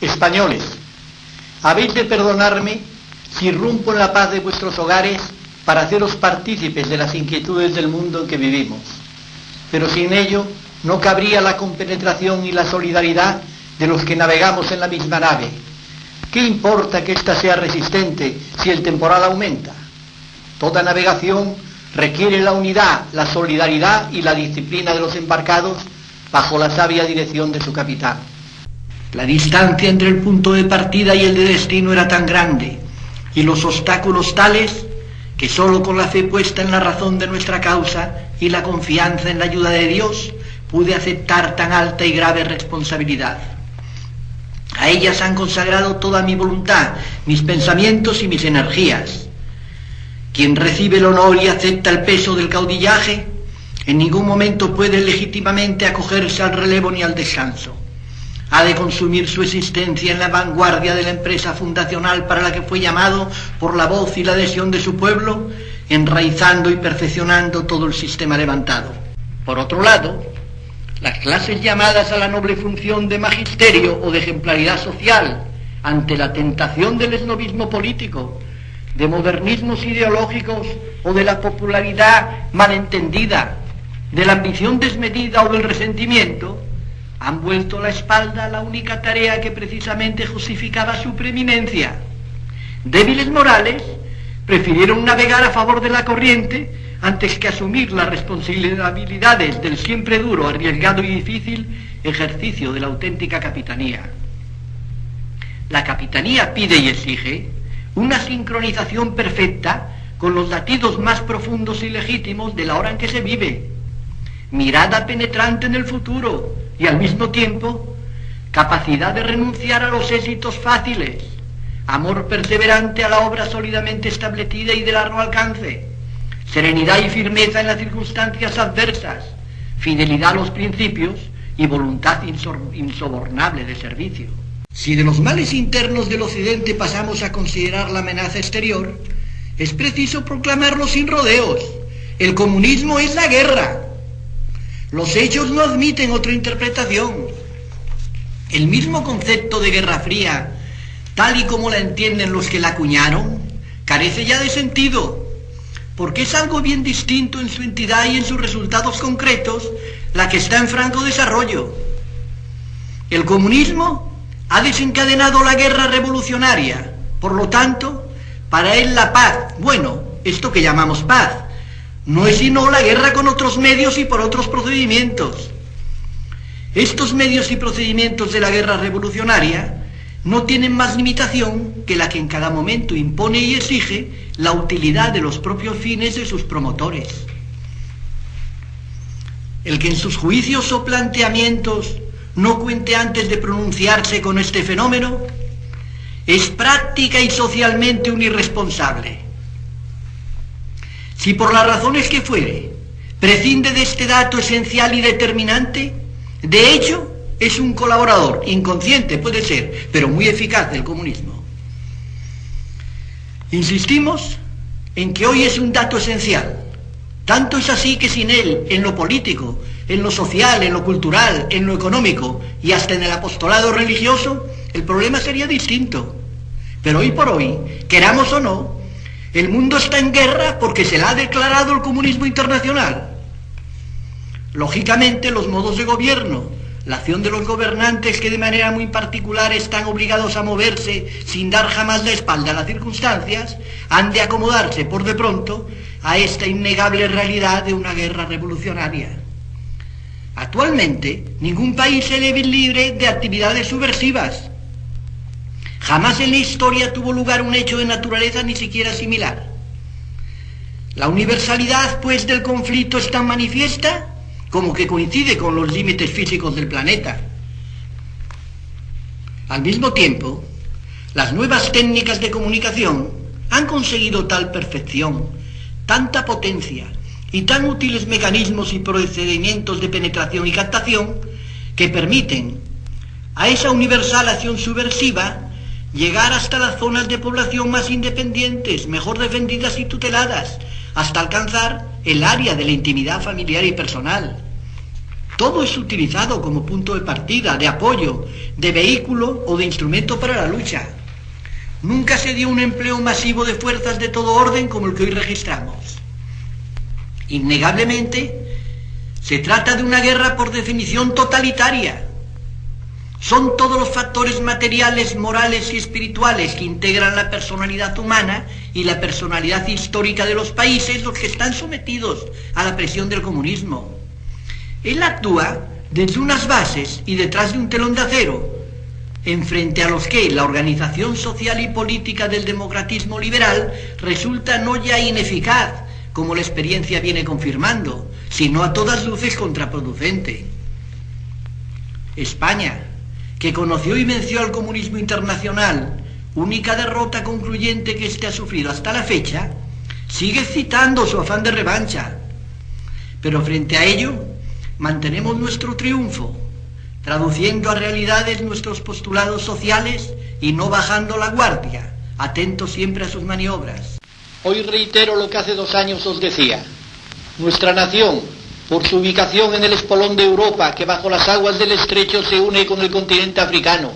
Españoles, habéis de perdonarme si irrumpo en la paz de vuestros hogares para haceros partícipes de las inquietudes del mundo en que vivimos. Pero sin ello no cabría la compenetración y la solidaridad de los que navegamos en la misma nave. ¿Qué importa que ésta sea resistente si el temporal aumenta? Toda navegación requiere la unidad, la solidaridad y la disciplina de los embarcados bajo la sabia dirección de su capitán. La distancia entre el punto de partida y el de destino era tan grande y los obstáculos tales que solo con la fe puesta en la razón de nuestra causa y la confianza en la ayuda de Dios pude aceptar tan alta y grave responsabilidad. A ellas han consagrado toda mi voluntad, mis pensamientos y mis energías. Quien recibe el honor y acepta el peso del caudillaje, en ningún momento puede legítimamente acogerse al relevo ni al descanso. Ha de consumir su existencia en la vanguardia de la empresa fundacional para la que fue llamado por la voz y la adhesión de su pueblo, enraizando y perfeccionando todo el sistema levantado. Por otro lado, las clases llamadas a la noble función de magisterio o de ejemplaridad social, ante la tentación del esnovismo político, de modernismos ideológicos o de la popularidad malentendida, de la ambición desmedida o del resentimiento, han vuelto la espalda a la única tarea que precisamente justificaba su preeminencia. Débiles morales prefirieron navegar a favor de la corriente antes que asumir las responsabilidades del siempre duro, arriesgado y difícil ejercicio de la auténtica capitanía. La capitanía pide y exige una sincronización perfecta con los latidos más profundos y legítimos de la hora en que se vive, mirada penetrante en el futuro y al mismo tiempo capacidad de renunciar a los éxitos fáciles, amor perseverante a la obra sólidamente establecida y de largo alcance, serenidad y firmeza en las circunstancias adversas, fidelidad a los principios y voluntad insobornable de servicio. Si de los males internos del Occidente pasamos a considerar la amenaza exterior, es preciso proclamarlo sin rodeos. El comunismo es la guerra. Los hechos no admiten otra interpretación. El mismo concepto de Guerra Fría, tal y como la entienden los que la acuñaron, carece ya de sentido, porque es algo bien distinto en su entidad y en sus resultados concretos la que está en franco desarrollo. El comunismo ha desencadenado la guerra revolucionaria, por lo tanto, para él la paz, bueno, esto que llamamos paz, no es sino la guerra con otros medios y por otros procedimientos. Estos medios y procedimientos de la guerra revolucionaria no tienen más limitación que la que en cada momento impone y exige la utilidad de los propios fines de sus promotores. El que en sus juicios o planteamientos no cuente antes de pronunciarse con este fenómeno es práctica y socialmente un irresponsable. Si por las razones que fuere prescinde de este dato esencial y determinante, de hecho es un colaborador, inconsciente puede ser, pero muy eficaz del comunismo. Insistimos en que hoy es un dato esencial. Tanto es así que sin él, en lo político, en lo social, en lo cultural, en lo económico y hasta en el apostolado religioso, el problema sería distinto. Pero hoy por hoy, queramos o no, el mundo está en guerra porque se la ha declarado el comunismo internacional. Lógicamente, los modos de gobierno, la acción de los gobernantes que de manera muy particular están obligados a moverse sin dar jamás la espalda a las circunstancias, han de acomodarse por de pronto a esta innegable realidad de una guerra revolucionaria. Actualmente, ningún país se ve libre de actividades subversivas. Jamás en la historia tuvo lugar un hecho de naturaleza ni siquiera similar. La universalidad, pues, del conflicto es tan manifiesta como que coincide con los límites físicos del planeta. Al mismo tiempo, las nuevas técnicas de comunicación han conseguido tal perfección, tanta potencia y tan útiles mecanismos y procedimientos de penetración y captación que permiten a esa universal acción subversiva llegar hasta las zonas de población más independientes, mejor defendidas y tuteladas, hasta alcanzar el área de la intimidad familiar y personal. Todo es utilizado como punto de partida, de apoyo, de vehículo o de instrumento para la lucha. Nunca se dio un empleo masivo de fuerzas de todo orden como el que hoy registramos. Innegablemente, se trata de una guerra por definición totalitaria. Son todos los factores materiales, morales y espirituales que integran la personalidad humana y la personalidad histórica de los países los que están sometidos a la presión del comunismo. Él actúa desde unas bases y detrás de un telón de acero, enfrente a los que la organización social y política del democratismo liberal resulta no ya ineficaz, como la experiencia viene confirmando, sino a todas luces contraproducente. España, que conoció y venció al comunismo internacional, única derrota concluyente que éste ha sufrido hasta la fecha, sigue excitando su afán de revancha. Pero frente a ello, mantenemos nuestro triunfo, traduciendo a realidades nuestros postulados sociales y no bajando la guardia, atentos siempre a sus maniobras. Hoy reitero lo que hace 2 años os decía. Nuestra nación, por su ubicación en el espolón de Europa, que bajo las aguas del estrecho se une con el continente africano,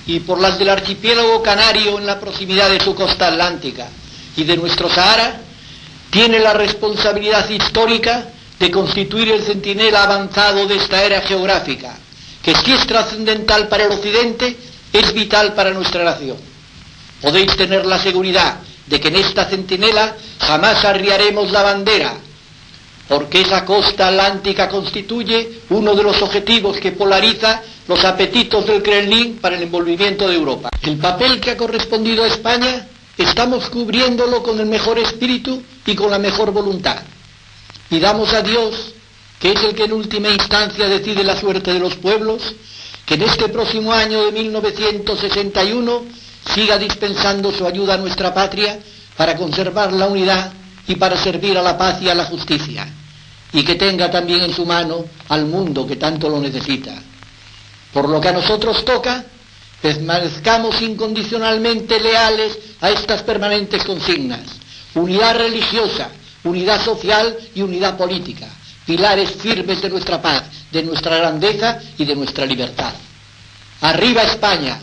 y por las del archipiélago canario en la proximidad de su costa atlántica y de nuestro Sahara, tiene la responsabilidad histórica de constituir el centinela avanzado de esta era geográfica, que si es trascendental para el occidente, es vital para nuestra nación. Podéis tener la seguridad de que en esta centinela jamás arriaremos la bandera, porque esa costa atlántica constituye uno de los objetivos que polariza los apetitos del Kremlin para el envolvimiento de Europa. El papel que ha correspondido a España estamos cubriéndolo con el mejor espíritu y con la mejor voluntad. Pidamos a Dios, que es el que en última instancia decide la suerte de los pueblos, que en este próximo año de 1961 siga dispensando su ayuda a nuestra patria para conservar la unidad y para servir a la paz y a la justicia, y que tenga también en su mano al mundo que tanto lo necesita. Por lo que a nosotros toca, permanezcamos incondicionalmente leales a estas permanentes consignas: unidad religiosa, unidad social y unidad política, pilares firmes de nuestra paz, de nuestra grandeza y de nuestra libertad. ¡Arriba España!